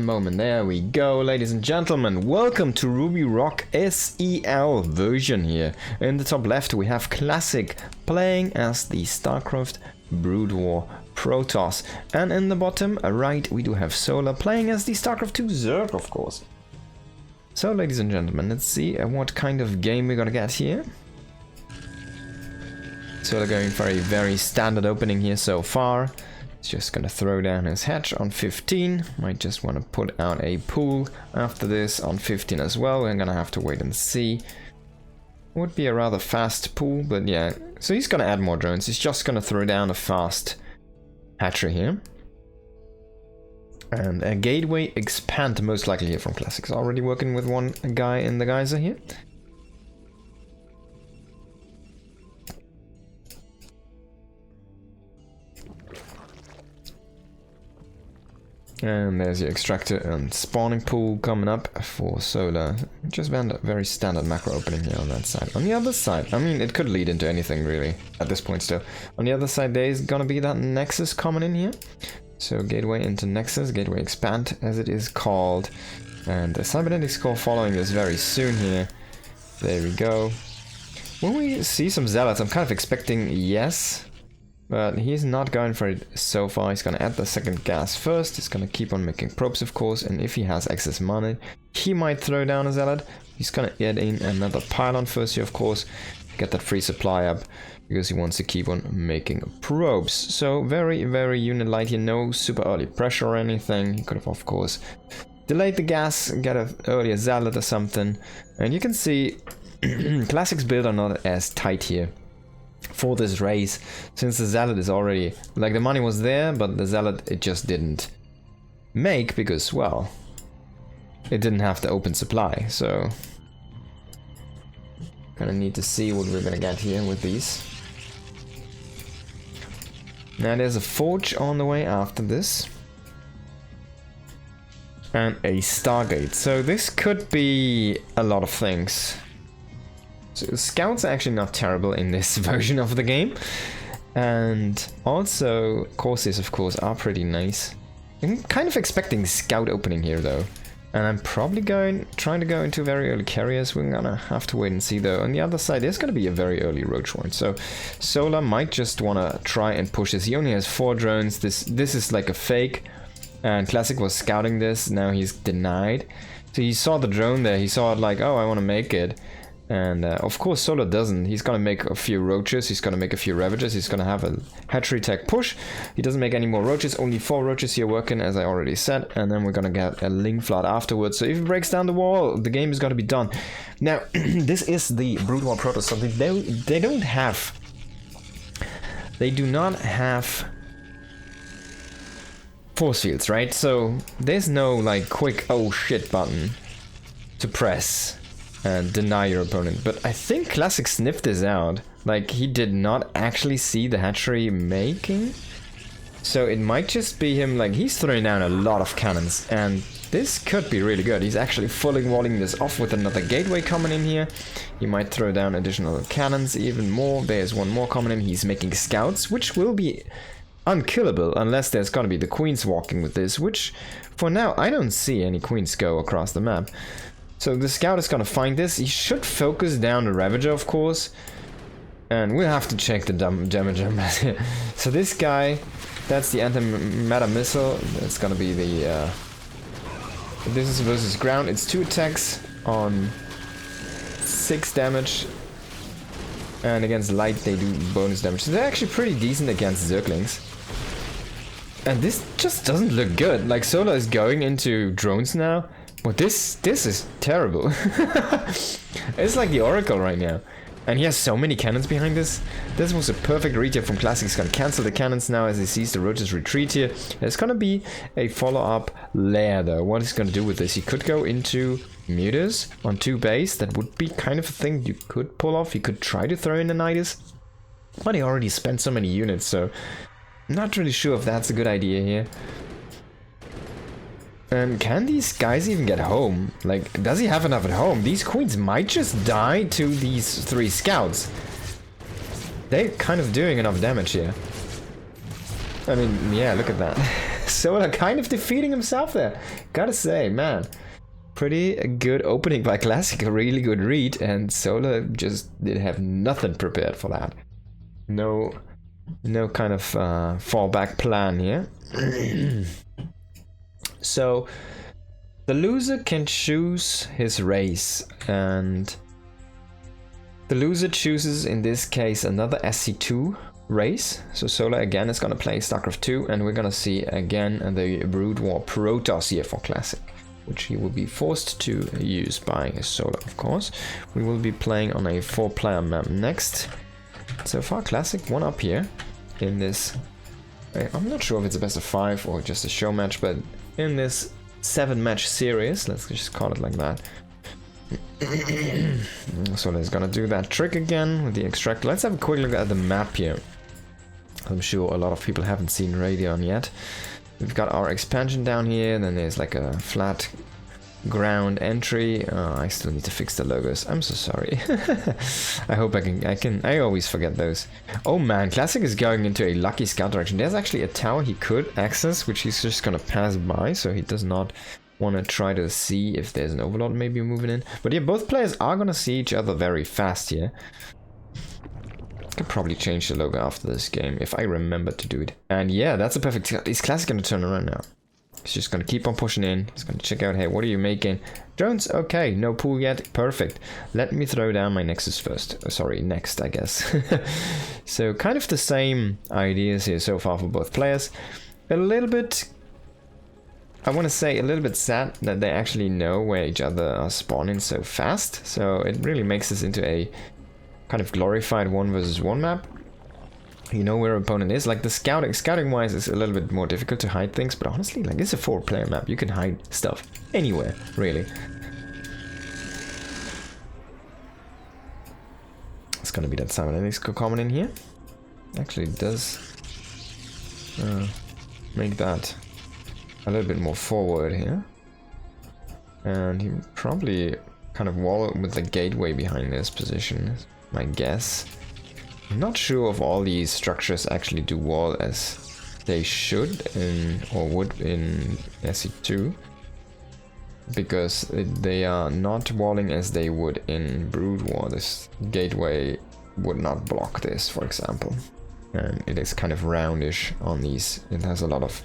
moment. There we go, ladies and gentlemen. Welcome to Ruby Rock SEL version here. In the top left we have Classic playing as the StarCraft Brood War Protoss. And in the bottom right we do have Solar playing as the StarCraft 2 Zerg, of course. So, ladies and gentlemen, let's see what kind of game we're gonna get here. Solar going for a very standard opening here so far. He's just gonna throw down his hatch on 15. Might just want to put out a pool after this on 15 as well. We're gonna have to wait and see. Would be a rather fast pool, but yeah. So he's gonna add more drones. He's just gonna throw down a fast hatchery here. And a gateway expand most likely here from Classics. Already working with one guy in the geyser here. And there's your extractor and spawning pool coming up for Solar. Just a very standard macro opening here on that side. On the other side, I mean, it could lead into anything really at this point still. On the other side, there's gonna be that Nexus coming in here. So gateway into Nexus, gateway expand as it is called. And the cybernetics core following this very soon here. There we go. When we see some zealots, I'm kind of expecting yes. But he's not going for it so far. He's going to add the second gas first. He's going to keep on making probes, of course. And if he has excess money, he might throw down a zealot. He's going to add in another pylon first here, of course. Get that free supply up. Because he wants to keep on making probes. So very, very unit light here. No super early pressure or anything. He could have, of course, delayed the gas. Get an earlier zealot or something. And you can see Classics build are not as tight here for this race, since the zealot is already, like, the money was there, but the zealot it just didn't make because, well, it didn't have the open supply. So gonna need to see what we're gonna get here with these. Now there's a forge on the way after this and a Stargate, so this could be a lot of things. So scouts are actually not terrible in this version of the game. And also courses, of course, are pretty nice. I'm kind of expecting scout opening here though. And I'm probably trying to go into very early carriers. We're gonna have to wait and see though. On the other side, there's gonna be a very early roach horn. So Solar might just wanna try and push this. He only has 4 drones. This is like a fake. And Classic was scouting this. Now he's denied. So he saw the drone there. He saw it like, oh, I wanna make it. And of course Solar doesn't. He's gonna make a few roaches, he's gonna make a few ravagers, he's gonna have a hatchery tech push. He doesn't make any more roaches, only 4 roaches here working, as I already said. And then we're gonna get a link flood afterwards. So if he breaks down the wall, the game is gonna be done. Now, this is the Brood War Protoss, so they don't have... They do not have force fields, right? So there's no like quick oh shit button to press and deny your opponent. But I think Classic sniffed this out. Like, he did not actually see the hatchery making. So it might just be him, like, he's throwing down a lot of cannons. And this could be really good. He's actually fully walling this off with another gateway coming in here. He might throw down additional cannons even more. There's one more coming in. He's making scouts, which will be unkillable unless there's gonna be the queens walking with this. Which, for now, I don't see any queens go across the map. So the scout is gonna find this. He should focus down the Ravager, of course. And we'll have to check the damage. So this guy, that's the anti-matter missile. That's gonna be the... this is versus ground. It's 2 attacks on 6 damage. And against light they do bonus damage. So they're actually pretty decent against Zerglings. And this just doesn't look good. Like, Solar is going into drones now. But this is terrible. It's like the Oracle right now. And he has so many cannons behind this. This was a perfect read here from Classic. He's gonna cancel the cannons now as he sees the roaches retreat here. There's gonna be a follow-up lair though. What he's gonna do with this? He could go into Mutas on 2 base. That would be kind of a thing you could pull off. He could try to throw in a Nidus. But he already spent so many units, so I'm not really sure if that's a good idea here. Can these guys even get home? Like, does he have enough at home? These queens might just die to these 3 scouts. They're kind of doing enough damage here. I mean, yeah, look at that. Solar kind of defeating himself there. Gotta say, man. Pretty good opening by Classic, a really good read, and Solar just did have nothing prepared for that. No kind of fallback plan here. So the loser can choose his race, and the loser chooses in this case another SC2 race. So Solar again is gonna play StarCraft 2, and we're gonna see again the Brood War Protoss here for Classic, which he will be forced to use by Solar, of course. We will be playing on a 4-player map next. So far, Classic 1 up here in this. I'm not sure if it's a best of 5 or just a show match, but in this 7-match series, let's just call it like that. Solar is gonna do that trick again with the extract. Let's have a quick look at the map here. I'm sure a lot of people haven't seen Radeon yet. We've got our expansion down here, then there's like a flat ground entry. I still need to fix the logos. I'm so sorry. I hope I always forget those. Oh man, Classic is going into a lucky scout direction. There's actually a tower he could access, which he's just gonna pass by, so he does not want to try to see if there's an overlord maybe moving in. But yeah, both players are gonna see each other very fast here. Could probably change the logo after this game if I remember to do it. And yeah, that's a perfect scout. Is Classic gonna turn around now? He's just gonna keep on pushing in. He's gonna check out, hey, what are you making? Drones? Okay, no pool yet. Perfect. Let me throw down my Nexus first. Sorry, next, I guess. So kind of the same ideas here so far for both players. A little bit, I want to say a little bit sad that they actually know where each other are spawning so fast. So it really makes this into a kind of glorified 1 versus 1 map. You know where your opponent is. Like the scouting wise is a little bit more difficult to hide things, but honestly, like it's a 4-player map. You can hide stuff anywhere, really. It's gonna be that cybernetics coming in here. Actually, it does make that a little bit more forward here. And he probably kind of wall with the gateway behind this position, my guess. I'm not sure if all these structures actually do wall as they should in, or would in SC2, because they are not walling as they would in Brood War. This gateway would not block this, for example, and it is kind of roundish on these. It has a lot of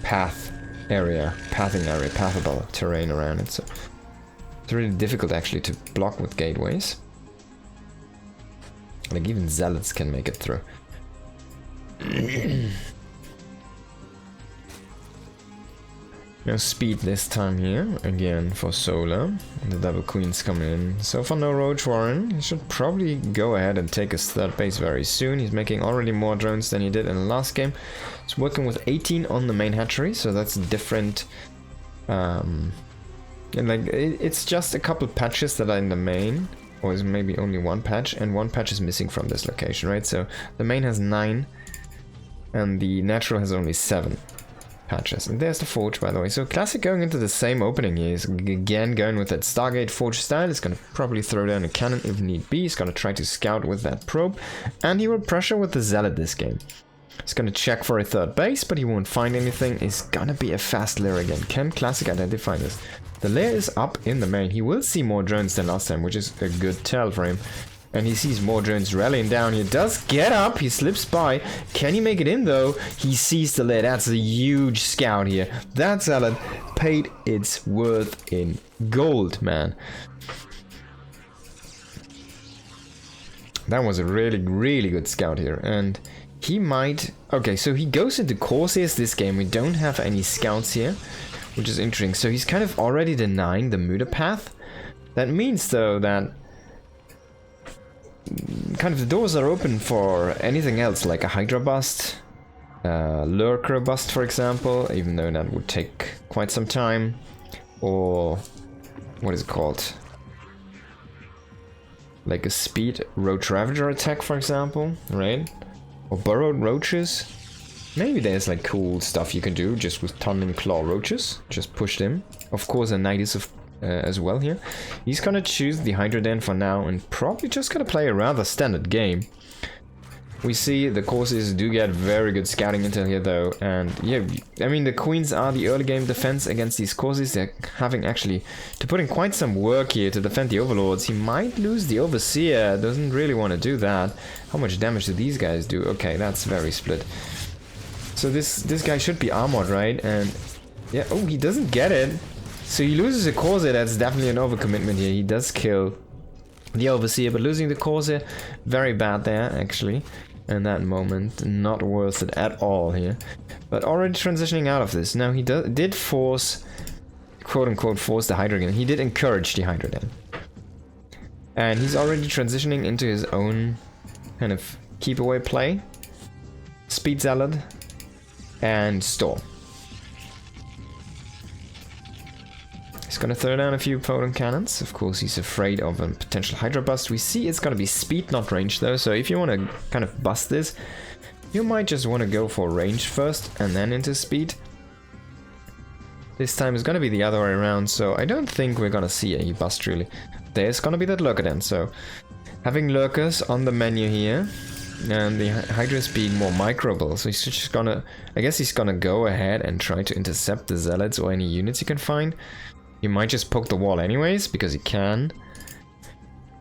pathing area, pathable terrain around it, so it's really difficult actually to block with gateways. Like even zealots can make it through. No speed this time here, again for Solar. The double queen's coming in. So far no Roach Warren. He should probably go ahead and take his 3rd base very soon. He's making already more drones than he did in the last game. He's working with 18 on the main hatchery, so that's different. And like it's just a couple patches that are in the main. Or is maybe only 1 patch, and 1 patch is missing from this location, right? So the main has 9, and the natural has only 7 patches. And there's the Forge, by the way. So Classic going into the same opening here. He's again going with that Stargate Forge style. He's going to probably throw down a cannon if need be. He's going to try to scout with that probe, and he will pressure with the Zealot this game. He's going to check for a 3rd base, but he won't find anything. It's going to be a fast lair again. Can Classic identify this? The lair is up in the main. He will see more drones than last time, which is a good tell for him. And he sees more drones rallying down. He does get up. He slips by. Can he make it in, though? He sees the lair. That's a huge scout here. That Zealot paid its worth in gold, man. That was a really, really good scout here. And he might... Okay, so he goes into Corsairs this game. We don't have any scouts here, which is interesting. So he's kind of already denying the Muta path. That means, though, that kind of the doors are open for anything else, like a Hydra bust, Lurker bust, for example, even though that would take quite some time. Or what is it called? Like a speed Roach Ravager attack, for example, right? Or burrowed roaches. Maybe there's like cool stuff you can do just with Tunneling Claw roaches. Just push them. Of course, a Nidus of as well here. He's gonna choose the Hydra Den for now and probably just gonna play a rather standard game. We see the courses do get very good scouting intel here though, and yeah, I mean the queens are the early game defense against these courses. They're having actually to put in quite some work here to defend the overlords. He might lose the overseer, doesn't really want to do that. How much damage do these guys do? Okay, that's very split. So this guy should be armored, right? And yeah, oh, he doesn't get it. So he loses a corsair. That's definitely an overcommitment here. He does kill the overseer, but losing the corsair, very bad there actually. In that moment, not worth it at all here. But already transitioning out of this. Now he did force, quote unquote, force the Hydra again. He did encourage the Hydra then. And he's already transitioning into his own kind of keep away play. Speed Zealot and Storm. He's gonna throw down a few photon cannons. Of course, he's afraid of a potential Hydra bust. We see it's gonna be speed, not range though. So if you want to kind of bust this, you might just want to go for range first and then into speed. This time it's gonna be the other way around. So I don't think we're gonna see a bust really. There's gonna be that lurker then. So having lurkers on the menu here, and the Hydra's being more microable. So he's just gonna, I guess he's gonna go ahead and try to intercept the zealots or any units he can find. You might just poke the wall anyways, because he can.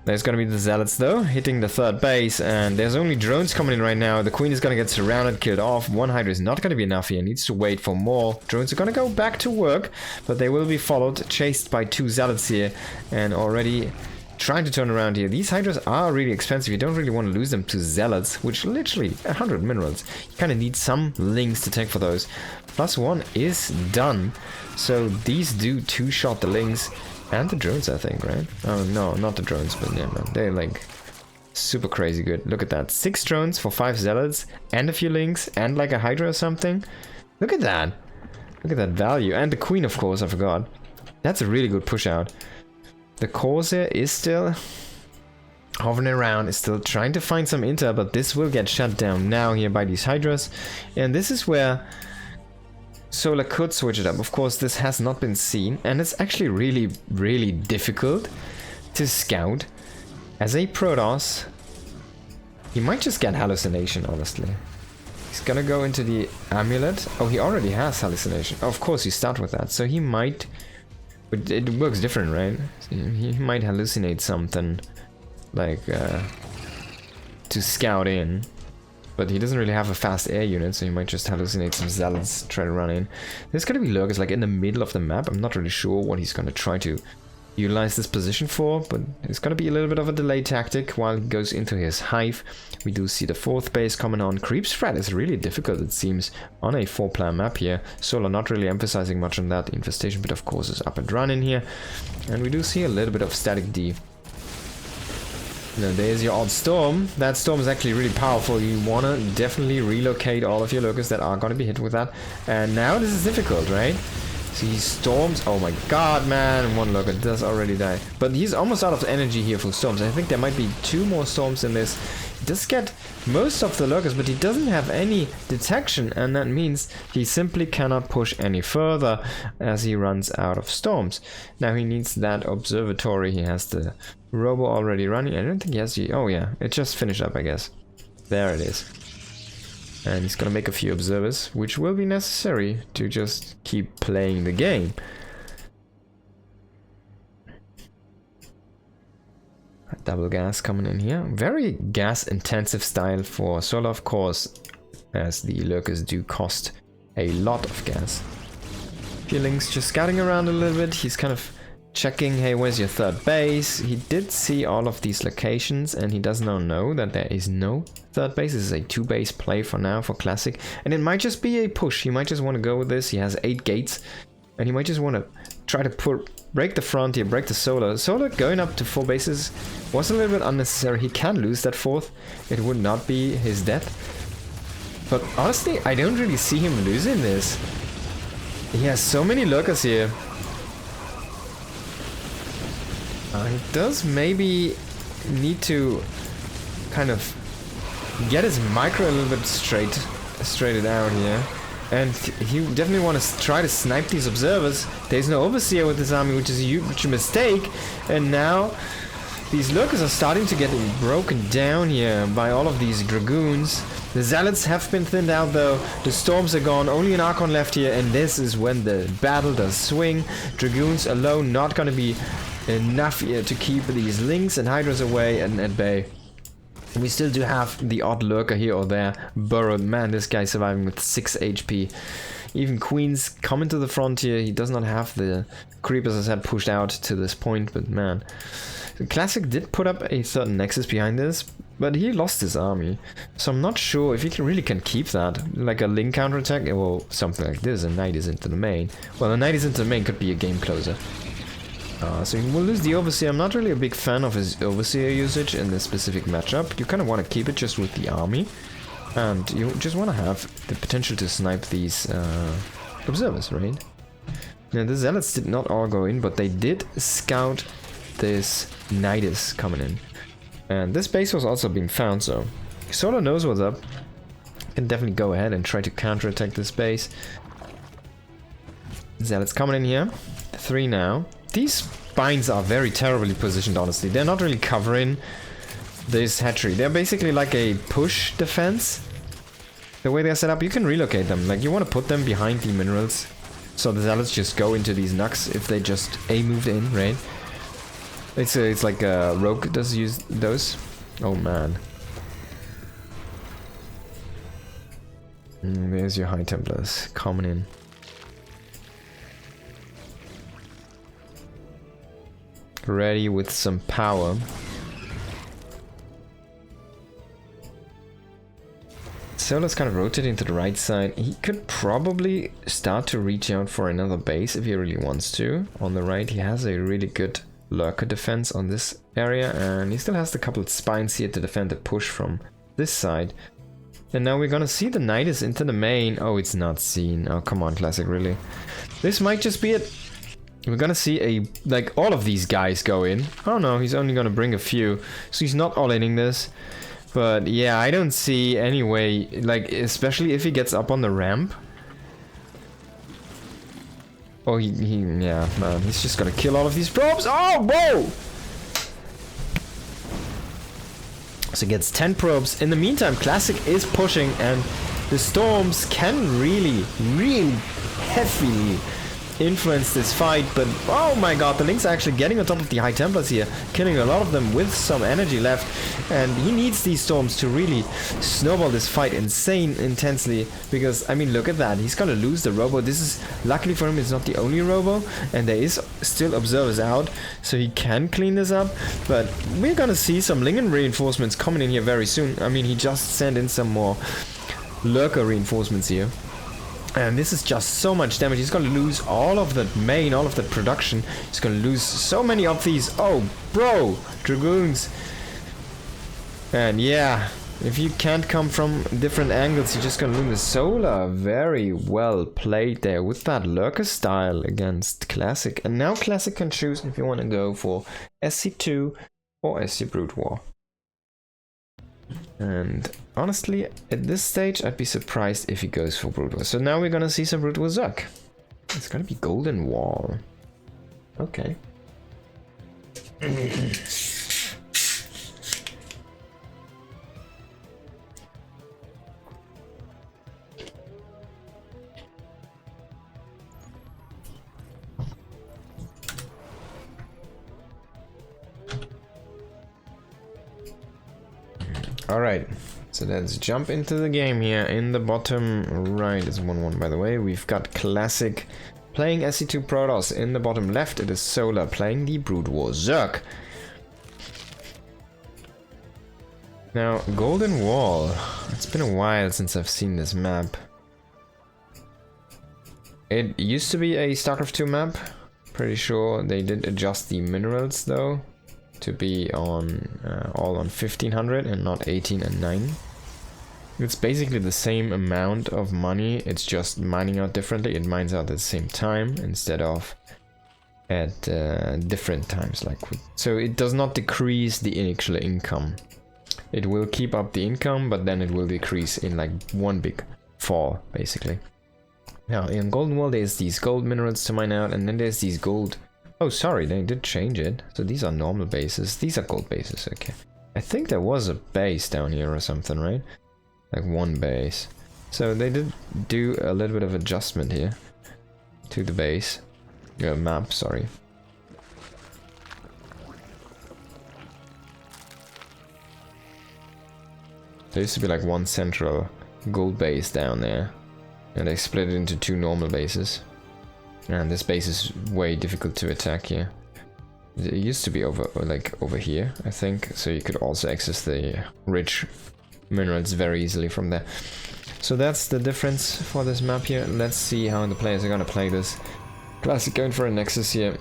There's gonna be the zealots though, hitting the third base, and there's only drones coming in right now. The queen is gonna get surrounded, killed off. One Hydra is not gonna be enough here, needs to wait for more. Drones are gonna go back to work, but they will be followed, chased by two zealots here, and already trying to turn around here. These Hydras are really expensive. You don't really want to lose them to zealots, which literally 100 minerals. You kind of need some links to take for those. +1 is done. So these do two-shot the links and the drones, I think, right? Oh no, not the drones, but yeah, man, they're like super crazy good. Look at that, 6 drones for 5 zealots and a few links and like a Hydra or something. Look at that. Look at that value. And the queen, of course, I forgot. That's a really good push out. The Corsair is still hovering around, is still trying to find some intel, but this will get shut down now here by these Hydras. And this is where Solar could switch it up. Of course, this has not been seen, and it's actually really, really difficult to scout. As a Protoss, he might just get hallucination, honestly. He's gonna go into the amulet. Oh, he already has hallucination. Oh, of course, you start with that, so he might... But it works different, right? He might hallucinate something, like, to scout in. But he doesn't really have a fast air unit, so he might just hallucinate some zealots, try to run in. There's gonna be lurkers, like, in the middle of the map. I'm not really sure what he's gonna try to utilize this position for, but it's gonna be a little bit of a delay tactic while he goes into his hive. We do see the 4th base coming on. Creep spread is really difficult, it seems, on a 4-player map here. Solar not really emphasizing much on that. The infestation bit, of course, is up and running here. And we do see a little bit of static D. Now, there's your odd storm. That storm is actually really powerful. You want to definitely relocate all of your lurkers that are going to be hit with that. And now this is difficult, right? So he storms. Oh my god, man. One lurker does already die. But he's almost out of energy here for storms. I think there might be 2 more storms in this. He does get most of the lurkers, but he doesn't have any detection. And that means he simply cannot push any further as he runs out of storms. Now he needs that observatory. He has the robo already running. I don't think he has the... Oh yeah, it just finished up, I guess. There it is. And he's gonna make a few observers, which will be necessary to just keep playing the game. Double gas coming in here. Very gas intensive style for Solar, of course, as the lurkers do cost a lot of gas. Feelings just scouting around a little bit. He's kind of checking, hey, where's your 3rd base? He did see all of these locations, and he does now know that there is no 3rd base. This is a 2-base play for now for Classic, and it might just be a push. He might just want to go with this. He has 8 gates, and he might just want to try to break the front here, break the Solar. Solar going up to 4 bases was a little bit unnecessary. He can lose that 4th. It would not be his death. But honestly, I don't really see him losing this. He has so many lurkers here. He does maybe need to kind of get his micro a little bit straighted out here. And he definitely want to try to snipe these observers. There's no overseer with this army, which is a huge mistake. And now These lurkers are starting to get broken down here by all of these dragoons. The zealots have been thinned out though. The storms are gone. Only an archon left here, and this is when the battle does swing. Dragoons alone not gonna be enough here to keep these lynx and hydras away and at bay. We still do have the odd lurker here or there burrowed. Man, this guy's surviving with 6 HP. Even Queen's coming to the frontier. He does not have the creepers, as I said, pushed out to this point, but man. Classic did put up a certain nexus behind this, but he lost his army. So I'm not sure if he really can keep that. Like a link counterattack, or something like this, and Knight is into the main. Well, a Knight is into the main could be a game closer. So he will lose the Overseer. I'm not really a big fan of his Overseer usage in this specific matchup. You kind of want to keep it just with the army. And you just want to have the potential to snipe these observers, right? Now the Zealots did not all go in, but they did scout this Nidus coming in. And this base was also being found, so Solar knows what's up. Can definitely go ahead and try to counterattack this base. Zealots coming in here. 3 now. These spines are very terribly positioned, honestly. They're not really covering this hatchery. They're basically like a push defense. The way they're set up, you can relocate them. Like, you want to put them behind the minerals. So the Zealots just go into these nucks if they just moved in, right? It's like a rogue does use those. Oh man. There's your High Templars coming in. Ready with some power. Solar's kind of rotating to the right side. He could probably start to reach out for another base if he really wants to. On the right, he has a really good lurker defense on this area, and he still has the couple of spines here to defend the push from this side. And now we're gonna see the Nidus into the main. Oh, it's not seen. Oh, come on, Classic, really. This might just be it. We're gonna see like all of these guys go in. Oh no, he's only gonna bring a few, so he's not all-inning this. But yeah, I don't see any way, like, especially if he gets up on the ramp. Oh, yeah, man, he's just gonna kill all of these probes. Oh, whoa! So he gets 10 probes. In the meantime, Classic is pushing, and the storms can really, really heavily influence this fight. But oh my god, the Lynx are actually getting on top of the High Templars here, killing a lot of them with some energy left, and he needs these storms to really snowball this fight intensely, because I mean, look at that, he's gonna lose the robo. This is, luckily for him, it's not the only robo, and there is still observers out, so he can clean this up. But we're gonna see some Lingen reinforcements coming in here very soon. I mean, he just sent in some more lurker reinforcements here. And this is just so much damage. He's going to lose all of that main, all of that production. He's going to lose so many of these. Oh, bro, dragoons. And yeah, if you can't come from different angles, you're just going to lose the Solar. Very well played there with that lurker style against Classic. And now Classic can choose if you want to go for SC2 or SC Brute War. And honestly, at this stage, I'd be surprised if he goes for Brute War. So now we're gonna see some Brute War Zerg. It's gonna be Golden Wall. Okay. Alright, so let's jump into the game here. In the bottom right is 1-1, by the way. We've got Classic playing SC2 Protoss. In the bottom left, it is Solar playing the Brood War Zerg. Now, Golden Wall. It's been a while since I've seen this map. It used to be a StarCraft 2 map. Pretty sure they did adjust the minerals, though, to be on all on 1500 and not 18 and 9. It's basically the same amount of money, it's just mining out differently. It mines out at the same time instead of at different times. So it does not decrease the initial income. It will keep up the income, but then it will decrease in like one big fall, basically. Now in Golden Wall there's these gold minerals to mine out, and then there's these gold Oh, sorry, they did change it. So these are normal bases. These are gold bases, okay. I think there was a base down here or something, right? Like one base. So they did do a little bit of adjustment here to the base. Map, sorry. There used to be like one central gold base down there. And they split it into two normal bases. And this base is way difficult to attack here. It used to be over here, I think. So you could also access the rich minerals very easily from there. So that's the difference for this map here. Let's see how the players are gonna play this. Classic going for a Nexus here.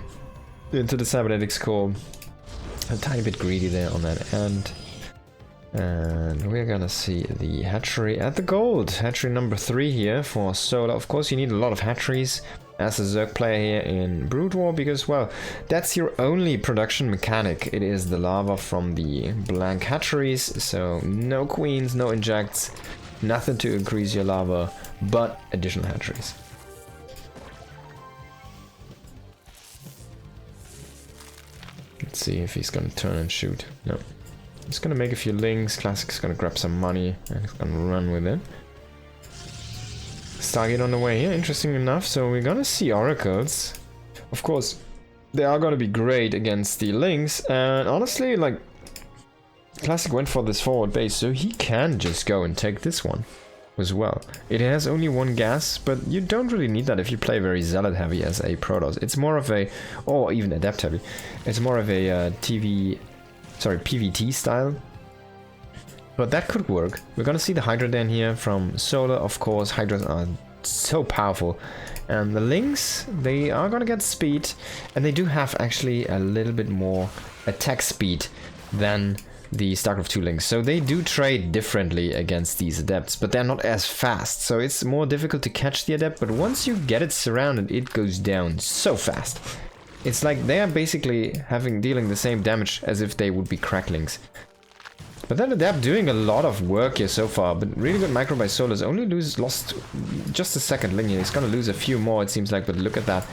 Into the cybernetics core. A tiny bit greedy there on that end. And we're gonna see the hatchery at the gold. Hatchery number 3 here for solar. Of course you need a lot of hatcheries as a Zerg player here in Brood War, because, well, that's your only production mechanic. It is the lava from the blank hatcheries, so no queens, no injects, nothing to increase your lava, but additional hatcheries. Let's see if he's gonna turn and shoot. No. He's gonna make a few links. Classic's gonna grab some money and he's gonna run with it. Stargate on the way here, interesting enough. So we're gonna see oracles. Of course, they are gonna be great against the links. And honestly, like, Classic went for this forward base, so he can just go and take this one as well. It has only one gas, but you don't really need that if you play very zealot heavy as a Protoss. It's more of a, or even adept heavy. It's more of a PVT style. But that could work. We're gonna see the Hydra Den here from Solar, of course. Hydras are so powerful. And the Lynx, they are gonna get speed. And they do have actually a little bit more attack speed than the StarCraft 2 Lynx. So they do trade differently against these Adepts, but they're not as fast. So it's more difficult to catch the Adept, but once you get it surrounded, it goes down so fast. It's like they are basically dealing the same damage as if they would be Cracklings. But that Adept doing a lot of work here so far, but really good micro by Solas. Only lost just a second linear. He's gonna lose a few more, it seems like, but look at that.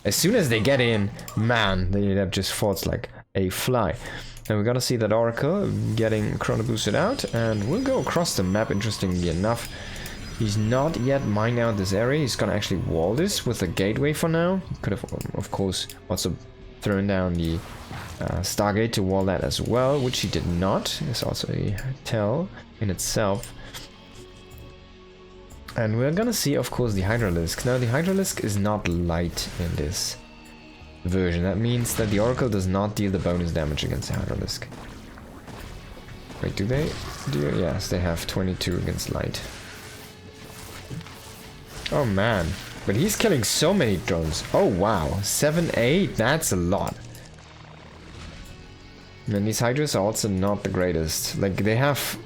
As soon as they get in, man, the Adept just falls like a fly. And we're gonna see that Oracle getting chrono boosted out, and we'll go across the map, interestingly enough. He's not yet mined out this area. He's gonna actually wall this with a gateway for now. He could have, of course, also thrown down the Stargate to wall that as well, which he did not. It's also a tell in itself. And we're gonna see, of course, the Hydralisk. Now, the Hydralisk is not light in this version. That means that the Oracle does not deal the bonus damage against the Hydralisk. Wait, do they? Yes, they have 22 against light. Oh man, but he's killing so many drones. Oh wow, 7, 8, that's a lot. And these Hydras are also not the greatest. Like, they have,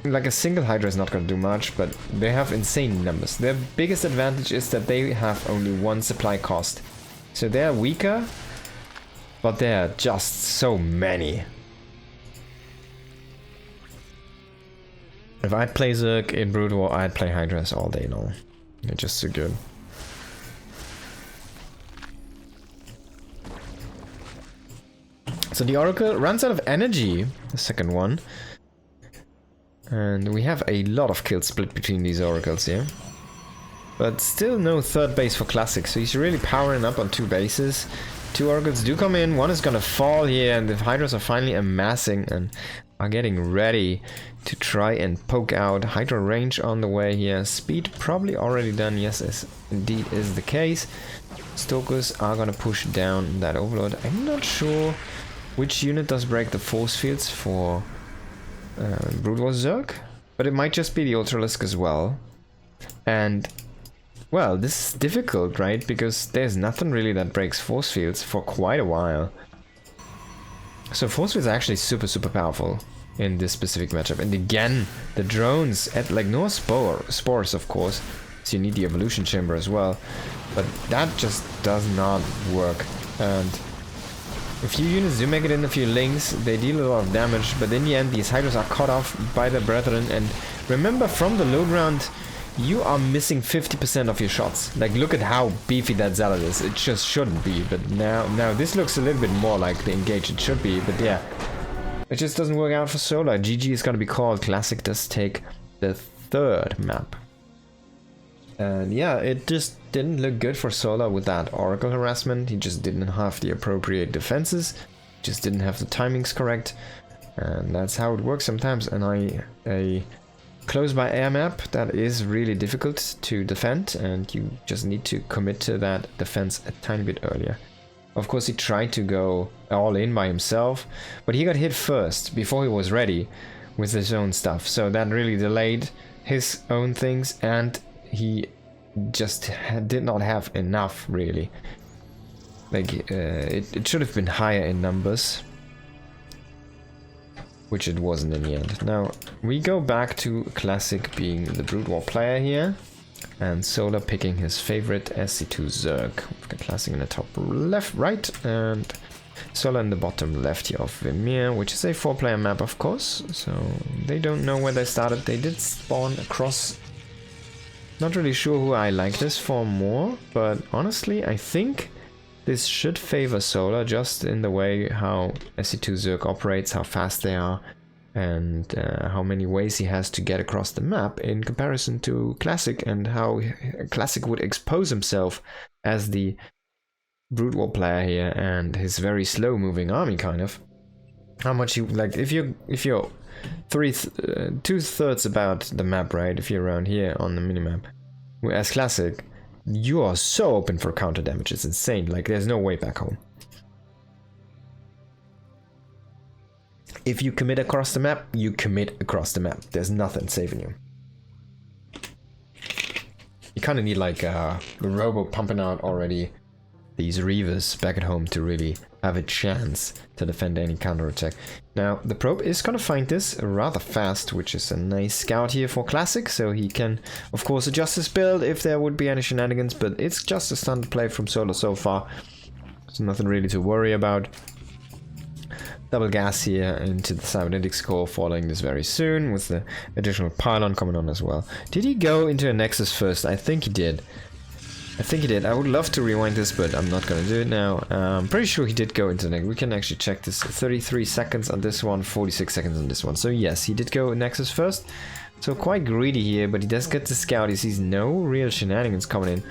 like a single Hydra is not going to do much, but they have insane numbers. Their biggest advantage is that they have only one supply cost. So they're weaker, but they're just so many. If I'd play Zerg in Brood War, I'd play Hydras all day long. They're just so good. So the Oracle runs out of energy, the second one. And we have a lot of kills split between these Oracles here. But still no third base for Classic, so he's really powering up on 2 bases. 2 Oracles do come in, one is gonna fall here, and the Hydras are finally amassing and are getting ready to try and poke out. Hydra range on the way here. Speed probably already done, yes, as indeed is the case. Stokers are gonna push down that Overlord. I'm not sure which unit does break the force fields for Brood War Zerg, but it might just be the Ultralisk as well. And, well, this is difficult, right? Because there's nothing really that breaks force fields for quite a while. So force fields are actually super, super powerful in this specific matchup. And again, the drones at, like, no spores, of course. So you need the evolution chamber as well. But that just does not work. And a few units do make it in, a few links, they deal a lot of damage, but in the end these Hydras are cut off by their brethren. And remember, from the load round, you are missing 50% of your shots. Like, look at how beefy that Zealot is. It just shouldn't be, but now this looks a little bit more like the engage it should be, but yeah. It just doesn't work out for Solar. GG is gonna be called. Classic does take the third map. And yeah, it just didn't look good for Solar with that Oracle harassment. He just didn't have the appropriate defenses. Just didn't have the timings correct. And that's how it works sometimes. And a close by air map, that is really difficult to defend. And you just need to commit to that defense a tiny bit earlier. Of course, he tried to go all in by himself. But he got hit first, before he was ready with his own stuff. So that really delayed his own things. And he just did not have enough, really. Like, it should have been higher in numbers, which it wasn't in the end. Now, we go back to Classic being the Brood War player here, and Solar picking his favorite SC2 Zerg. We've got Classic in the top left, right, and Solar in the bottom left here of Vimir, which is a 4-player map, of course, so they don't know where they started. They did spawn across. Not really sure who I like this for more, but honestly, I think this should favor Solar just in the way how SC2 Zerg operates, how fast they are, and how many ways he has to get across the map in comparison to Classic, and how Classic would expose himself as the Brood War player here and his very slow moving army, kind of. How much you like if you're 2/3 about the map, right? If you're around here on the minimap, as Classic, you are so open for counter damage. It's insane. Like, there's no way back home. If you commit across the map, you commit across the map. There's nothing saving you. You kind of need like a Robo pumping out already these Reavers back at home to really have a chance to defend any counterattack. Now, the probe is gonna find this rather fast, which is a nice scout here for Classic, so he can, of course, adjust his build if there would be any shenanigans, but it's just a standard play from Solar so far. There's nothing really to worry about. Double gas here into the cybernetics core, following this very soon, with the additional pylon coming on as well. Did he go into a Nexus first? I think he did. I would love to rewind this, but I'm not gonna do it now. I'm pretty sure he did go into the Nexus. We can actually check this. 33 seconds on this one, 46 seconds on this one. So yes, he did go Nexus first. So quite greedy here, but he does get the scout. He sees no real shenanigans coming in.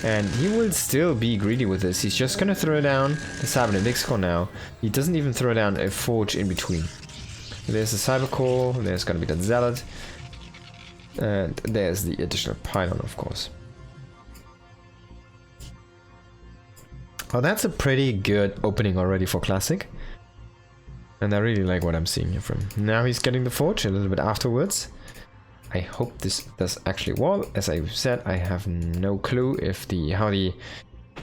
And he will still be greedy with this. He's just gonna throw down the cybernetics core now. He doesn't even throw down a forge in between. There's the cyber core, there's gonna be that zealot. And there's the additional pylon, of course. Oh, that's a pretty good opening already for Classic. And I really like what I'm seeing here from him. Now he's getting the forge a little bit afterwards. I hope this does actually well. As I said, I have no clue if how the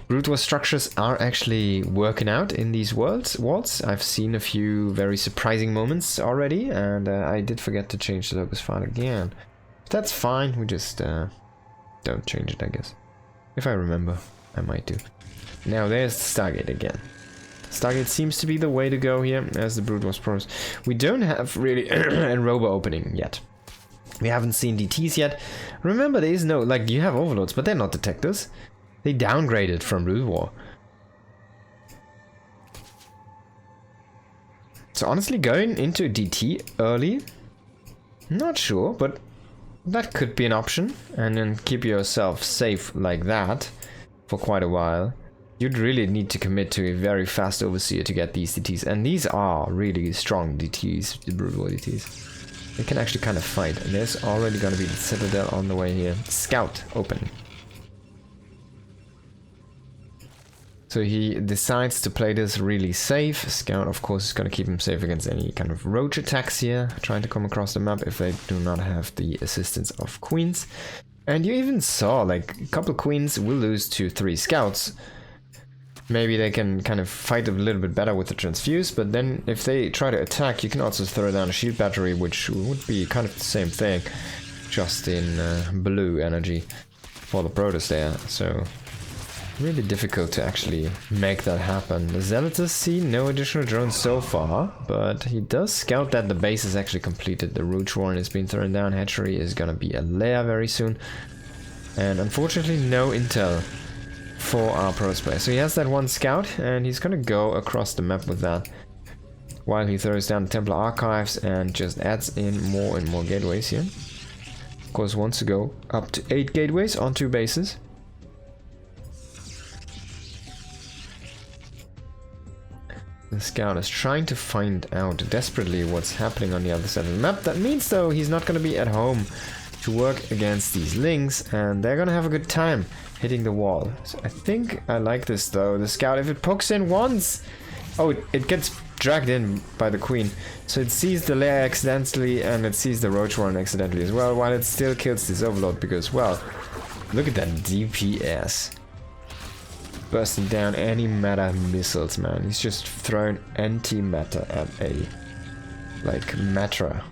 Brood War structures are actually working out in these worlds. I've seen a few very surprising moments already, and I did forget to change the locus file again. But that's fine, we just don't change it, I guess. If I remember, I might do. Now there's the Stargate again. Stargate seems to be the way to go here, as the Brood was promised. We don't have really a Robo opening yet. We haven't seen DTs yet. Remember, there is no, like, you have Overlords, but they're not detectors. They downgraded from Brood War. So honestly, going into DT early, not sure, but that could be an option. And then keep yourself safe like that for quite a while. You'd really need to commit to a very fast Overseer to get these DTs. And these are really strong DTs, the Brood War DTs. They can actually kind of fight. And there's already going to be the Citadel on the way here. Scout open. So he decides to play this really safe. Scout, of course, is going to keep him safe against any kind of roach attacks here, trying to come across the map if they do not have the assistance of queens. And you even saw, like, a couple of queens will lose to 3 scouts. Maybe they can kind of fight a little bit better with the transfuse, but then if they try to attack, you can also throw down a shield battery, which would be kind of the same thing, just in blue energy for the Protoss there. So Really difficult to actually make that happen. The Zealot does see no additional drones so far, but he does scout that the base is actually completed. The Roach Warren has been thrown down. Hatchery is gonna be a lair very soon. And unfortunately no intel for our Protoss player. So he has that one scout and he's gonna go across the map with that. While he throws down the Templar Archives and just adds in more and more gateways here. Of course wants to go up to 8 gateways on 2 bases. The scout is trying to find out desperately what's happening on the other side of the map. That means though he's not going to be at home to work against these Lings and they're going to have a good time hitting the wall. So I think I like this though. The scout, if it pokes in once... Oh, it gets dragged in by the queen. So it sees the lair accidentally and it sees the Roach Warren accidentally as well, while it still kills this Overlord because, well, look at that DPS. Bursting down any meta missiles, man. He's just thrown anti-meta at a, like, meta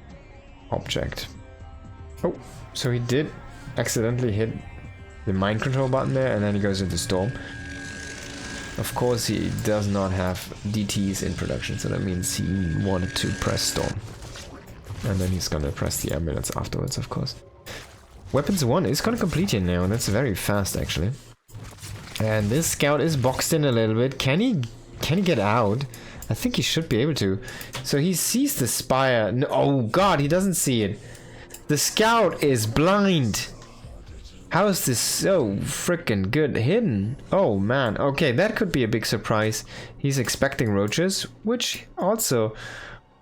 object. Oh, so he did accidentally hit the mind control button there and then he goes into Storm. Of course he does not have DTs in production, so that means he wanted to press Storm. And then he's gonna press the ambulance afterwards, of course. Weapons 1 is gonna complete here now, and that's very fast actually. And this scout is boxed in a little bit. Can he get out? I think he should be able to. So he sees the spire. No, oh god, he doesn't see it. The scout is blind. How is this so freaking good hidden? Oh man, okay, that could be a big surprise. He's expecting roaches, which also,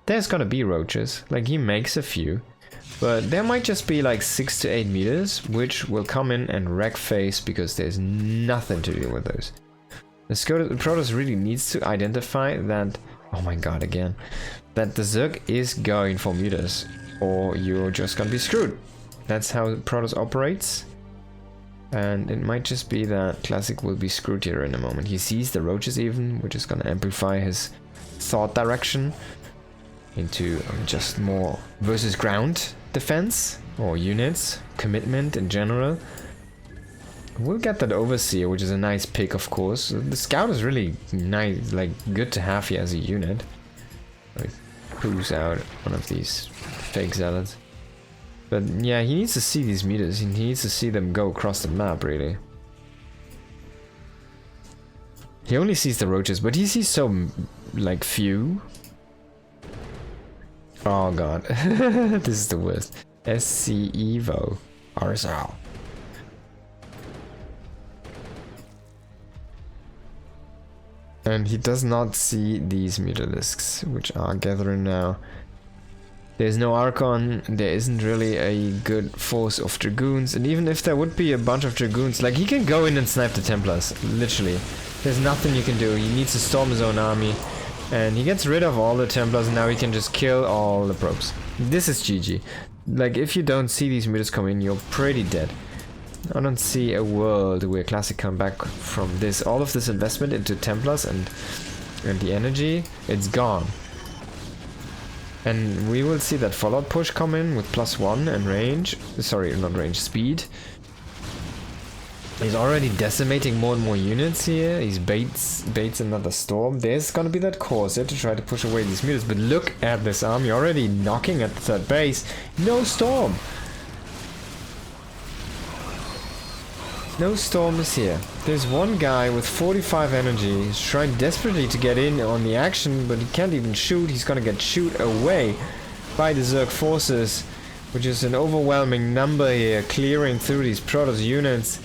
there's gonna be roaches. Like, he makes a few. But there might just be like 6 to 8 meters, which will come in and wreck face because there's nothing to do with those. The Protoss really needs to identify that, oh my god, again, that the Zerg is going for meters, or you're just gonna be screwed. That's how Protoss operates. And it might just be that Classic will be screwed here in a moment. He sees the roaches even, which is gonna amplify his thought direction into just more versus ground defense or units, commitment in general. We'll get that Overseer, which is a nice pick, of course. The Scout is really nice, like good to have here as a unit. Like, poos out one of these fake zealots. But yeah, he needs to see these meters. He needs to see them go across the map, really. He only sees the roaches, but he sees so, like, few. Oh god, this is the worst. SC EVO RSL. And he does not see these mutalisks, which are gathering now. There's no Archon, there isn't really a good force of Dragoons, and even if there would be a bunch of Dragoons, like, he can go in and snipe the Templars, literally. There's nothing you can do. He needs to storm his own army. And he gets rid of all the Templars and now he can just kill all the probes. This is GG. Like, if you don't see these meters come in, you're pretty dead. I don't see a world where Classic come back from this. All of this investment into Templars and the energy, it's gone. And we will see that Fallout push come in with +1 and range. Sorry, not range, speed. He's already decimating more and more units here. He's baits another storm. There's gonna be that Corsair to try to push away these mutants. But look at this army already knocking at the third base. No storm. No storm is here. There's one guy with 45 energy. He's trying desperately to get in on the action, but he can't even shoot. He's gonna get shoot away by the Zerg forces, which is an overwhelming number here, clearing through these Protoss units.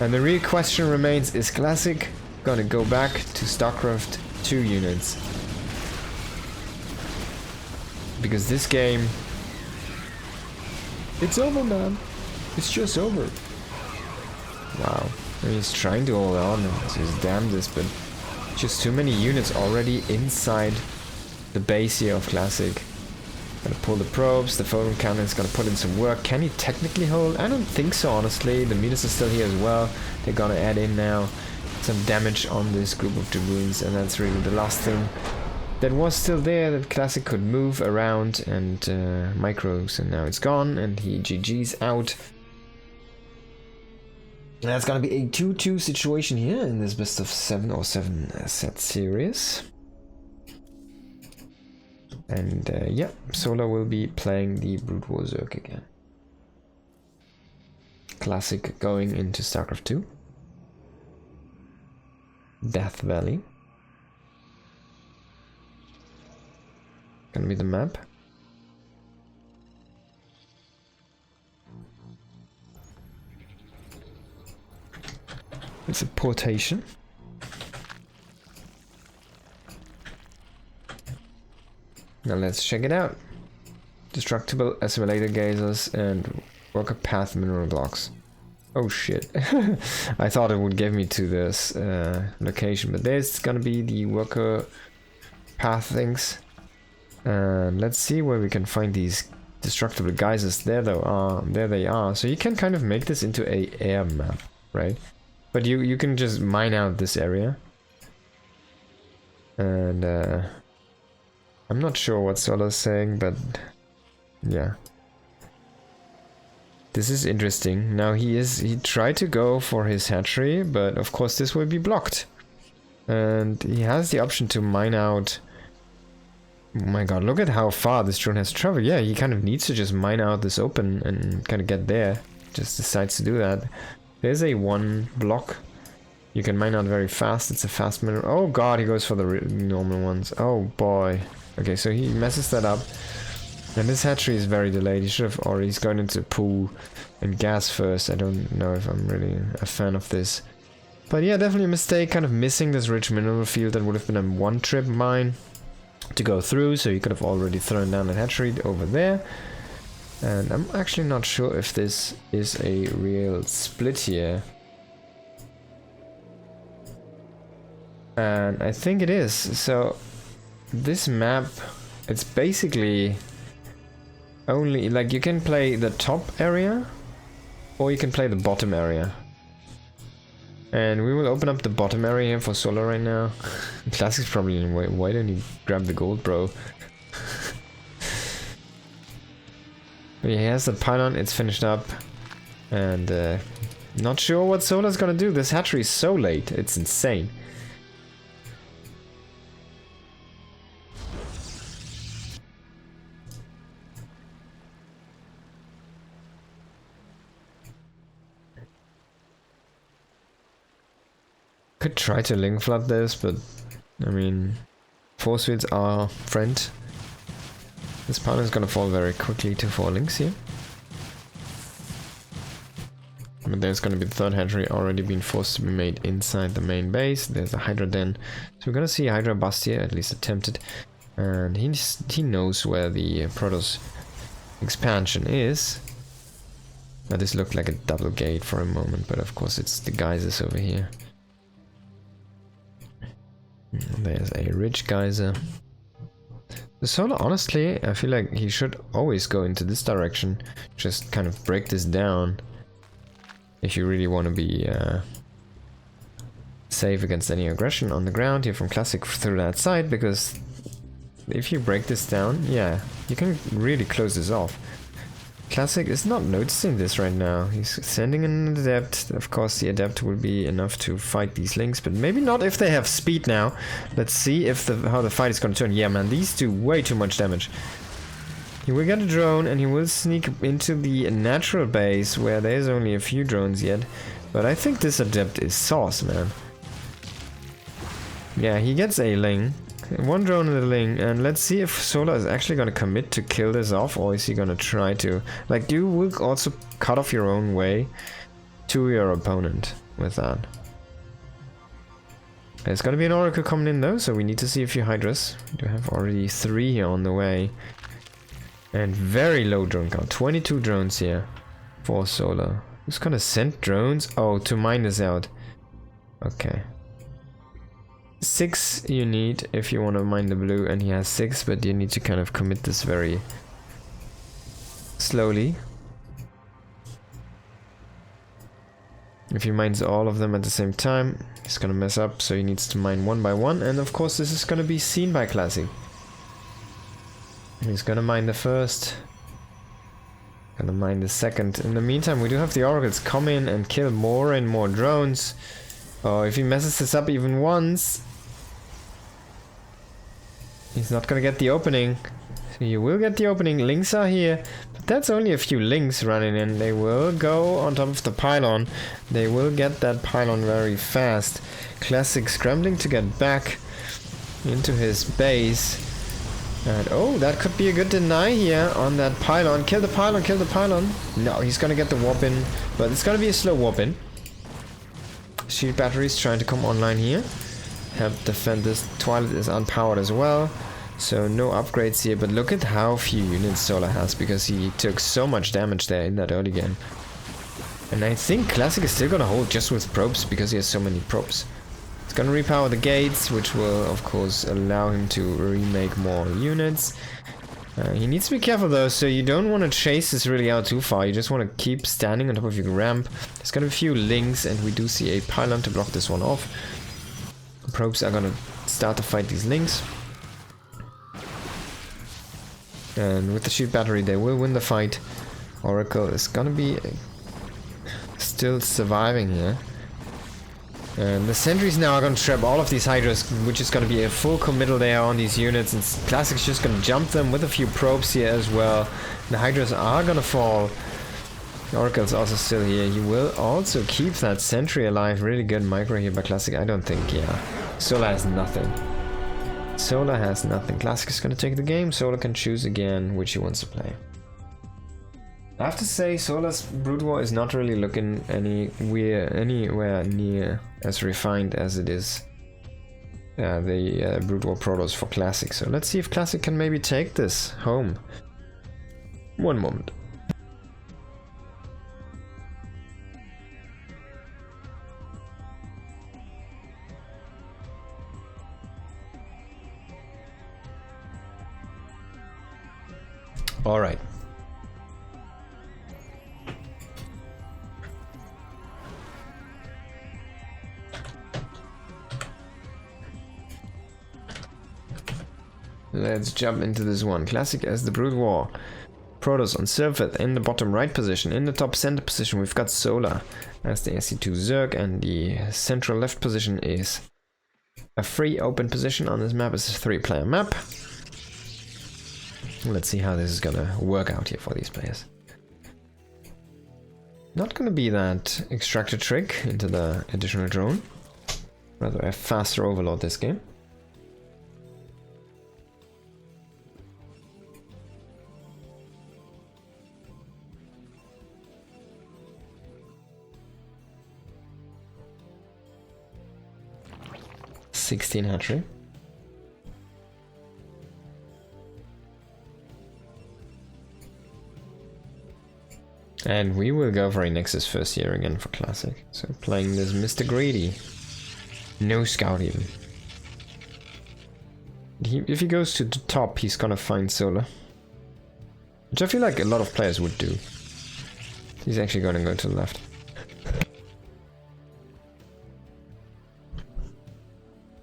And the real question remains, is Classic gonna go back to StarCraft 2 units? Because this game... It's over, man. It's just over. Wow. I mean, he's trying to hold on, it's his damnedest, but just too many units already inside the base here of Classic. Gonna pull the probes, the photon cannon's gonna put in some work. Can he technically hold? I don't think so, honestly. The meters are still here as well. They're gonna add in now some damage on this group of Dragoons, and that's really the last thing that was still there that Classic could move around and micros, and now it's gone, and he GG's out. That's gonna be a 2-2 situation here in this best of 7 or 7 set series. And yeah, Solar will be playing the Brood War Zerg again. Classic going into StarCraft 2. Death Valley. Gonna be the map. It's a portation. Now let's check it out. Destructible assimilator gazers and worker path mineral blocks. Oh shit. I thought it would give me to this location, but there's gonna be the worker path things. And let's see where we can find these destructible geysers. There they are. So you can kind of make this into a air map, right? But you can just mine out this area. And I'm not sure what Solar's saying, but yeah. This is interesting. Now he tried to go for his hatchery, but of course this will be blocked. And he has the option to mine out. Oh my god, look at how far this drone has traveled. Yeah, he kind of needs to just mine out this open and kind of get there. Just decides to do that. There's a 1 block. You can mine out very fast. It's a fast mineral. Oh god, he goes for the normal ones. Oh boy. Okay, so he messes that up. And this hatchery is very delayed. He should have already gone into pool and gas first. I don't know if I'm really a fan of this. But yeah, definitely a mistake. Kind of missing this rich mineral field. That would have been a 1-trip mine to go through. So you could have already thrown down a hatchery over there. And I'm actually not sure if this is a real split here. And I think it is. So this map, it's basically only like you can play the top area or you can play the bottom area. And we will open up the bottom area here for Solar right now. Classic's probably in the way. Why don't you grab the gold, bro? But yeah, he has the pylon, it's finished up. And not sure what Solar's gonna do. This hatchery is so late, it's insane. Could try to link flood this, but I mean, force fields are friend. This pylon is gonna fall very quickly to 4 links here. But there's gonna be the 3rd hatchery already being forced to be made inside the main base. There's a Hydra den. So we're gonna see Hydra bust here, at least attempted. And he knows where the Protoss expansion is. Now this looked like a double gate for a moment, but of course it's the geysers over here. There's a rich geyser. The Solar, honestly, I feel like he should always go into this direction. Just kind of break this down. If you really want to be safe against any aggression on the ground here from Classic through that side. Because if you break this down, yeah, you can really close this off. Classic is not noticing this right now. He's sending in an adept. Of course, the adept will be enough to fight these links, but maybe not if they have speed now. Let's see if how the fight is going to turn. Yeah, man, these do way too much damage. He will get a drone and he will sneak into the natural base where there's only a few drones yet. But I think this adept is sauce, man. Yeah, he gets a ling. 1 drone in the ling, and let's see if Solar is actually gonna commit to kill this off, or is he gonna try to... Like, you will also cut off your own way to your opponent with that. There's gonna be an Oracle coming in though, so we need to see a few Hydras. We do have already 3 here on the way. And very low drone count, 22 drones here for Solar. Who's gonna send drones? Oh, to mine this out. Okay. 6 you need if you want to mine the blue, and he has 6, but you need to kind of commit this very slowly. If he mines all of them at the same time, he's gonna mess up, so he needs to mine 1 by 1, and of course this is gonna be seen by Classic. He's gonna mine the first. Gonna mine the second. In the meantime, we do have the oracles come in and kill more and more drones. Oh, if he messes this up even once, he's not gonna get the opening. So you will get the opening. Links are here, but that's only a few links running in. They will go on top of the pylon. They will get that pylon very fast. Classic scrambling to get back into his base. And oh, that could be a good deny here on that pylon. Kill the pylon, kill the pylon. No, he's gonna get the warp in, but it's gonna be a slow warp in. Shield batteries trying to come online here. Help defend this. Twilight is unpowered as well. So no upgrades here, but look at how few units Solar has, because he took so much damage there in that early game. And I think Classic is still gonna hold just with probes, because he has so many probes. It's gonna repower the gates, which will of course allow him to remake more units. He needs to be careful though, so you don't want to chase this really out too far. You just want to keep standing on top of your ramp. There's gonna be a few links, and we do see a pylon to block this one off. Probes are gonna start to fight these links. And with the shield battery, they will win the fight. Oracle is gonna be still surviving here. And the sentries now are gonna trap all of these hydras, which is gonna be a full committal there on these units. And Classic's just gonna jump them with a few probes here as well. The hydras are gonna fall. The Oracle's also still here. He will also keep that sentry alive. Really good micro here by Classic. I don't think, yeah. Solar has nothing. Solar has nothing. Classic is going to take the game. Solar can choose again which he wants to play. I have to say, Solar's Brood War is not really looking anywhere near as refined as it is the Brood War Protoss for Classic. So let's see if Classic can maybe take this home. One moment. All right. Let's jump into this one. Classic as the Brood War. Protoss on Surface in the bottom right position. In the top center position, we've got Solar as the SC2 Zerg, and the central left position is a free open position on this map. It's a 3-player map. Let's see how this is gonna work out here for these players. Not gonna be that extractor trick into the additional drone. Rather a faster overload this game. $16 hatchery. And we will go for a Nexus first here again for Classic. So playing this Mr. Greedy. No scout even. If he goes to the top, he's gonna find Solar. Which I feel like a lot of players would do. He's actually gonna go to the left.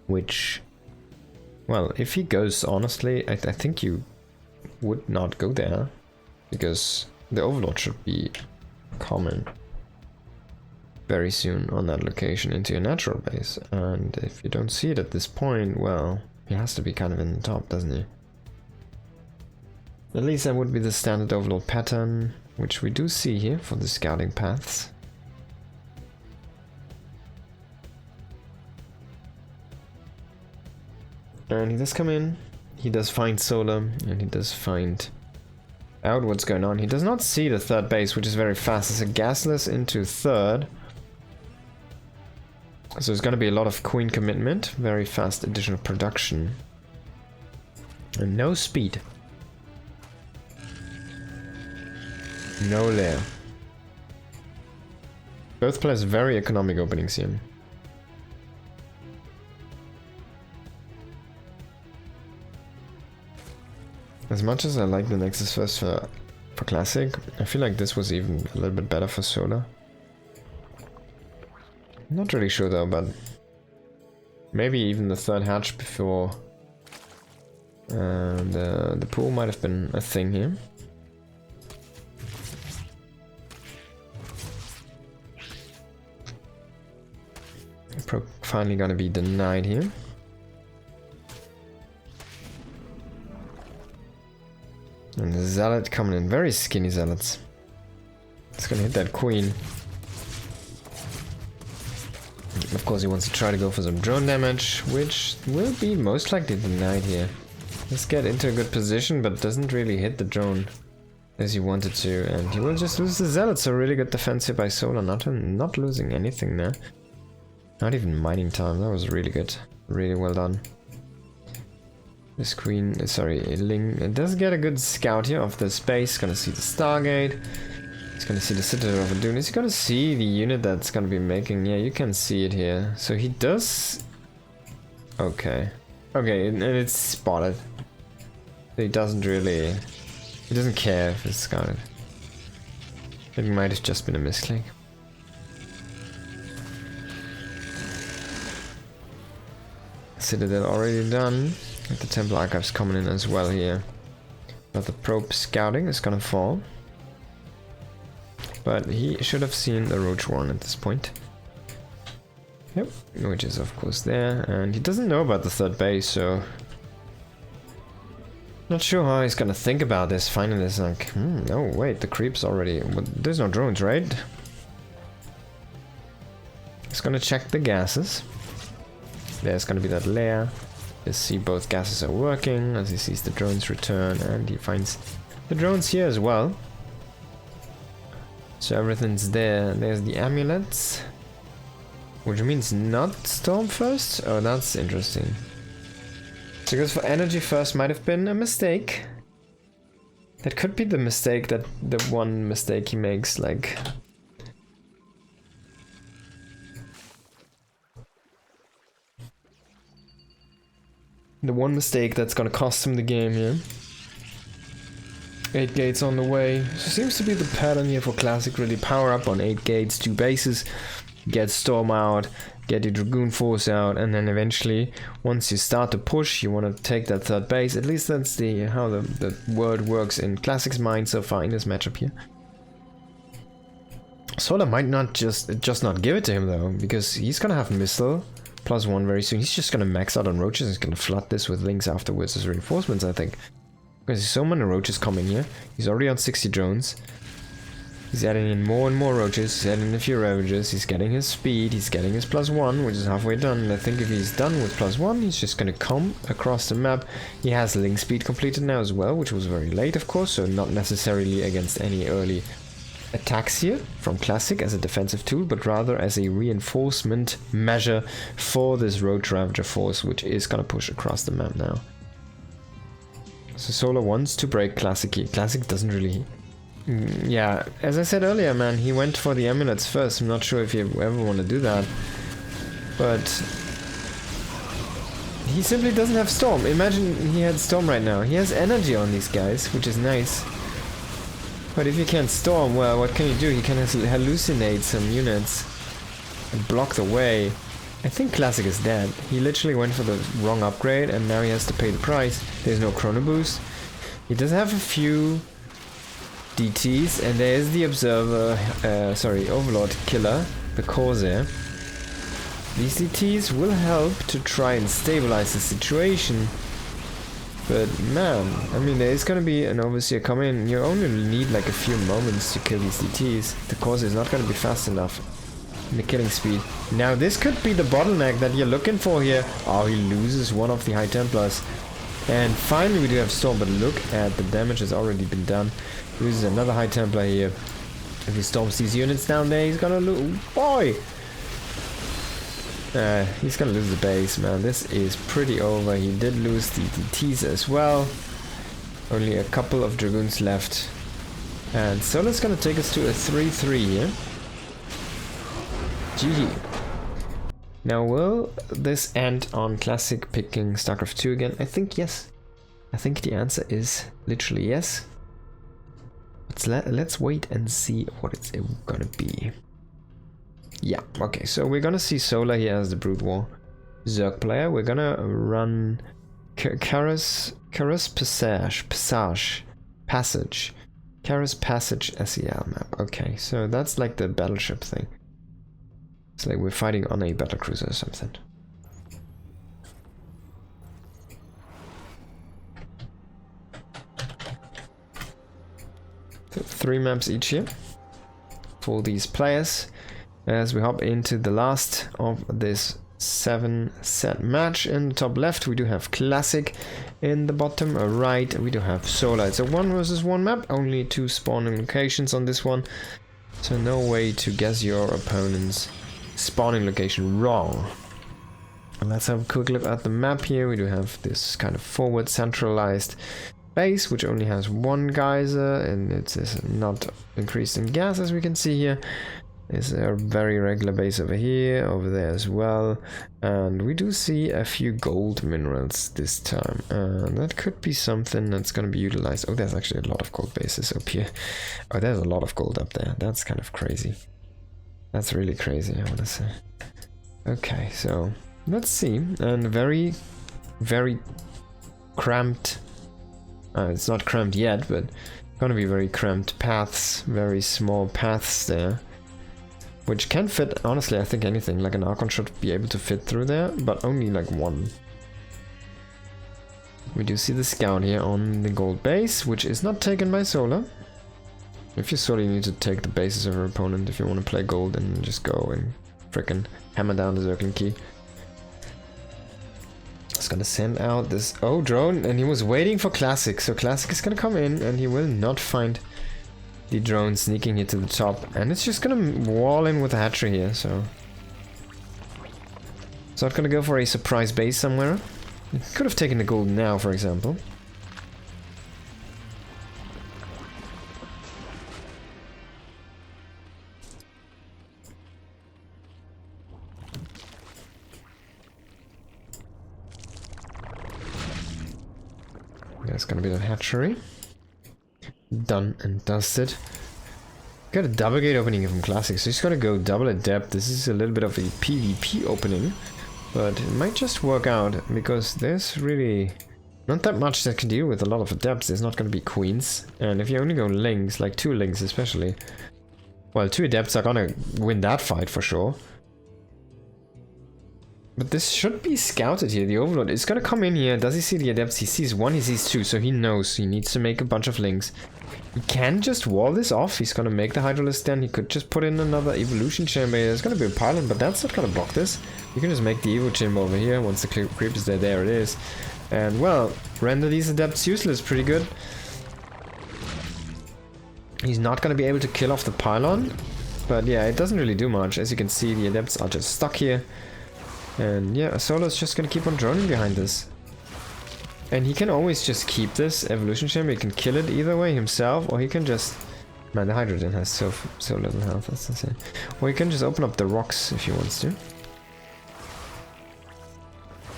Which, well, if he goes, honestly, I think you would not go there. Because the Overlord should be coming very soon on that location into your natural base. And if you don't see it at this point, well, he has to be kind of in the top, doesn't he? At least that would be the standard Overlord pattern, which we do see here for the scouting paths. And he does come in, he does find Solar, and he does find out what's going on. He does not see the third base, which is very fast. It's a gasless into third. So there's going to be a lot of queen commitment, very fast additional production. And no speed. No lair. Both players very economic openings here. As much as I like the Nexus first for Classic, I feel like this was even a little bit better for Solar. Not really sure though, but maybe even the third hatch before the pool might have been a thing here. finally gonna be denied here. And the Zealot coming in, very skinny Zealots. It's gonna hit that Queen. Of course he wants to try to go for some drone damage, which will be most likely denied here. Let's get into a good position, but doesn't really hit the drone as he wanted to, and he will just lose the Zealot. So really good defense here by Solar, not losing anything there. Not even mining time, that was really good. Really well done. This Queen, sorry, Ling does get a good scout here of the space, gonna see the Stargate. He's gonna see the Citadel of Byun. He's gonna see the unit that's gonna be making, yeah, you can see it here. So he does... Okay. Okay, and it's spotted. He doesn't really... He doesn't care if it's scouted. It might have just been a misclick. Citadel already done. With the Temple Archives coming in as well here. But the probe scouting is gonna fall. But he should have seen the Roach Warren at this point. Yep, which is of course there. And he doesn't know about the third base, so... Not sure how he's gonna think about this. Finally, it's like, oh wait, the creep's already... Well, there's no drones, right? He's gonna check the gases. There's gonna be that layer. You see both gases are working as he sees the drones return, and he finds the drones here as well. So everything's there. There's the amulets, which means not storm first. Oh, that's interesting. So goes for energy first might have been a mistake. That could be the mistake that the one mistake he makes, like. The one mistake that's gonna cost him the game here. 8 gates on the way. So seems to be the pattern here for Classic. Really power up on 8 gates, 2 bases, get Storm out, get your Dragoon Force out, and then eventually, once you start to push, you want to take that third base. At least that's how the word works in Classic's mind so far in this matchup here. Solar might not just not give it to him though, because he's gonna have Missile +1 very soon. He's just gonna max out on roaches. He's gonna flood this with links afterwards as reinforcements, I think. Because there's so many roaches coming here. He's already on 60 drones. He's adding in more and more roaches. He's adding in a few ravages. He's getting his speed. He's getting his +1, which is halfway done. And I think if he's done with +1, he's just gonna come across the map. He has link speed completed now as well, which was very late, of course, so not necessarily against any early attacks here from Classic as a defensive tool, but rather as a reinforcement measure for this Roach Ravager force, which is gonna push across the map now. So Solar wants to break Classic here. Classic doesn't really... Yeah, as I said earlier, man, he went for the amulets first. I'm not sure if you ever want to do that, but he simply doesn't have Storm. Imagine he had Storm right now. He has energy on these guys, which is nice. But if you can't Storm, well, what can you do? He can hallucinate some units and block the way. I think Classic is dead. He literally went for the wrong upgrade and now he has to pay the price. There's no Chrono Boost. He does have a few DTs, and there is the Observer, Overlord Killer, the Corsair. These DTs will help to try and stabilize the situation. But man, I mean, there is gonna be an Overseer coming. You only need like a few moments to kill these DTs. The Corsair is not gonna be fast enough in the killing speed. Now this could be the bottleneck that you're looking for here. Oh, he loses one of the High Templars. And finally we do have Storm, but look at the damage that's already been done. Loses another High Templar here. If he storms these units down there, he's gonna lose. Boy! He's gonna lose the base, man. This is pretty over. He did lose the DTs as well. Only a couple of Dragoons left. And Solar's gonna take us to a 3-3 here. GG. Now, will this end on Classic picking StarCraft 2 again? I think yes. I think the answer is literally yes. Let's wait and see what it's gonna be. Yeah, okay, so we're gonna see Solar here as the Brood War Zerg player. We're gonna run Karas Passage SEL map. Okay, so that's like the battleship thing. It's like we're fighting on a battlecruiser or something. So 3 maps each here for these players. As we hop into the last of this 7-set match. In the top left we do have Classic. In the bottom right we do have Solar. It's a 1 versus 1 map, only 2 spawning locations on this one. So no way to guess your opponent's spawning location wrong. And let's have a quick look at the map here. We do have this kind of forward centralized base, which only has 1 geyser, and it is not increased in gas, as we can see here. There's a very regular base over here, over there as well, and we do see a few gold minerals this time, and that could be something that's going to be utilized. Oh, there's actually a lot of gold bases up here. Oh, there's a lot of gold up there. That's kind of crazy. That's really crazy, I want to say. Okay, so let's see. And very, very cramped. It's not cramped yet, but going to be very cramped paths, very small paths there. Which can fit, honestly, I think anything. Like an Archon should be able to fit through there, but only like 1. We do see the scout here on the gold base, which is not taken by Solar. If you're Solar, you need to take the bases of your opponent if you want to play gold, and just go and frickin' hammer down the circling key. It's gonna send out this drone, and he was waiting for Classic, so Classic is gonna come in, and he will not find the drone sneaking here to the top, and it's just gonna wall in with a hatchery here, so it's not gonna go for a surprise base somewhere. It could have taken the gold now, for example. There's gonna be the hatchery. Done and dusted. Got a double gate opening here from Classic, so he's gonna go double at depth. This is a little bit of a PvP opening, but it might just work out because there's really not that much that can deal with a lot of adepts. There's not gonna be queens, and if you only go links, like 2 links especially, well, 2 adepts are gonna win that fight for sure. But this should be scouted here. The Overlord is gonna come in here. Does he see the adepts? He sees 1, he sees 2, so he knows he needs to make a bunch of links. He can just wall this off. He's gonna make the Hydralisk then. He could just put in another evolution chamber. There's gonna be a pylon, but that's not gonna block this. You can just make the evo chamber over here. Once the creep is there, there it is. And well, render these adepts useless pretty good. He's not gonna be able to kill off the pylon, but yeah, it doesn't really do much. As you can see, the adepts are just stuck here. And yeah, Solar's just gonna keep on droning behind this. And he can always just keep this evolution chamber. He can kill it either way himself, or he can just... Man, the Hydrogen has so little health, that's insane. Or he can just open up the rocks if he wants to.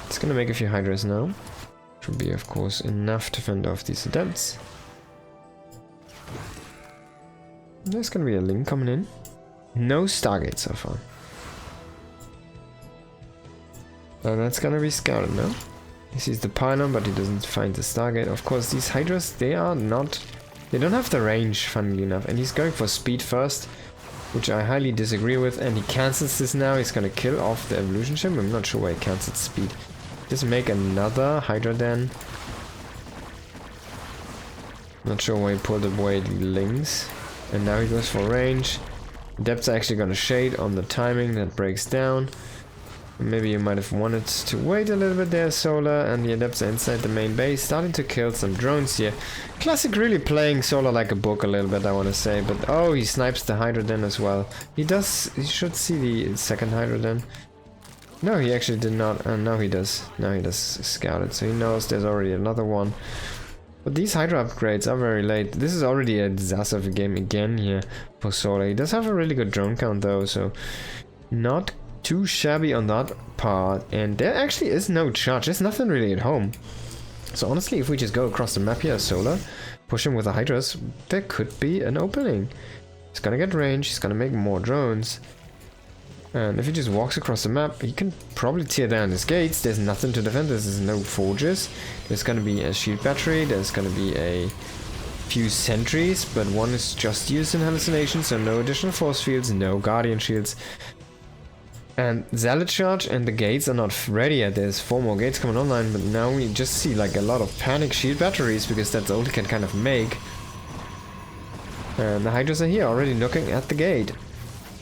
It's gonna make a few Hydras now. Which will be, of course, enough to fend off these adepts. There's gonna be a link coming in. No Stargate so far. So that's gonna be scouted now. He sees the pylon, but he doesn't find the Stargate. Of course, these Hydras, they don't have the range, funnily enough. And he's going for speed first, which I highly disagree with. And he cancels this now. He's gonna kill off the evolution chamber. I'm not sure why he cancelled speed. Just make another Hydra then. Not sure why he pulled away the links. And now he goes for range. Adepts are actually gonna shade on the timing that breaks down. Maybe you might have wanted to wait a little bit there, Solar, and the adepts are inside the main base, starting to kill some drones here. Classic really playing Solar like a book a little bit, I want to say, but oh, he snipes the Hydroden as well. He should see the second Hydroden. No, he actually did not, now he does. Now he does scout it, so he knows there's already another one. But these Hydra upgrades are very late. This is already a disaster of a game again here for Solar. He does have a really good drone count though, so not too shabby on that part, and there actually is no charge. There's nothing really at home. So honestly, if we just go across the map here as Solar, push him with the Hydras, there could be an opening. He's gonna get range, he's gonna make more drones. And if he just walks across the map, he can probably tear down his gates. There's nothing to defend, there's no forges. There's gonna be a shield battery, there's gonna be a few sentries, but one is just used in hallucination, so no additional force fields, no guardian shields. And Zealot Charge and the gates are not ready yet. There's 4 more gates coming online, but now we just see like a lot of panic shield batteries because that's all he can kind of make. And the Hydras are here, already knocking at the gate.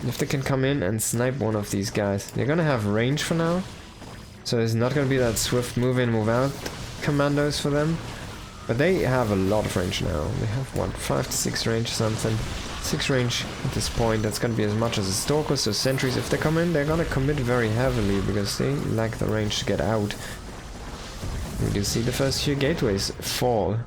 If they can come in and snipe one of these guys. They're gonna have range for now. So there's not gonna be that swift move in, move out commandos for them. But they have a lot of range now. They have, what, 5 to 6 range or something. 6 range at this point. That's gonna be as much as a Stalker. So sentries, if they come in, they're gonna commit very heavily because they lack the range to get out. We do see the first few gateways fall.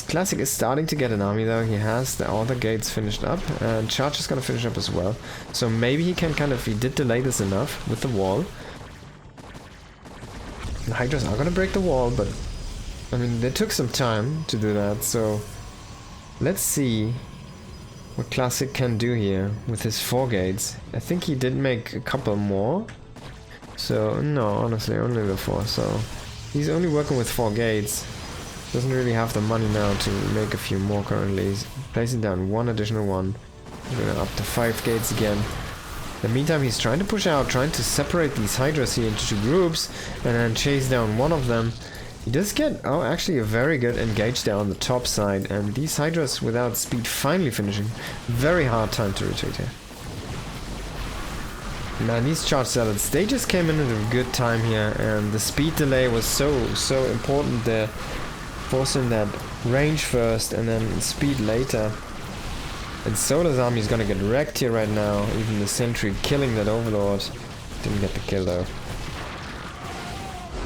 Classic is starting to get an army though. He has all the gates finished up, and Charge is gonna finish up as well. So maybe he can kind of, he did delay this enough with the wall. The Hydras are gonna break the wall, but I mean, they took some time to do that, so let's see what Classic can do here with his 4 gates. I think he did make a couple more. So, no, honestly, only the 4, so he's only working with 4 gates. Doesn't really have the money now to make a few more currently. He's placing down 1 additional one. Going up to 5 gates again. In the meantime, he's trying to push out, trying to separate these Hydras here into 2 groups, and then chase down one of them. He does get, oh, actually a very good engage there on the top side, and these Hydras without speed finally finishing. Very hard time to retreat here. Man, these charge zealots, they just came in at a good time here, and the speed delay was so important there. Forcing that range first and then speed later. And Solar's army is gonna get wrecked here right now. Even the sentry killing that overlord. Didn't get the kill though.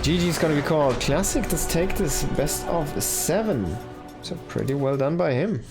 GG's gonna be called. Classic does take this best of 7. So pretty well done by him.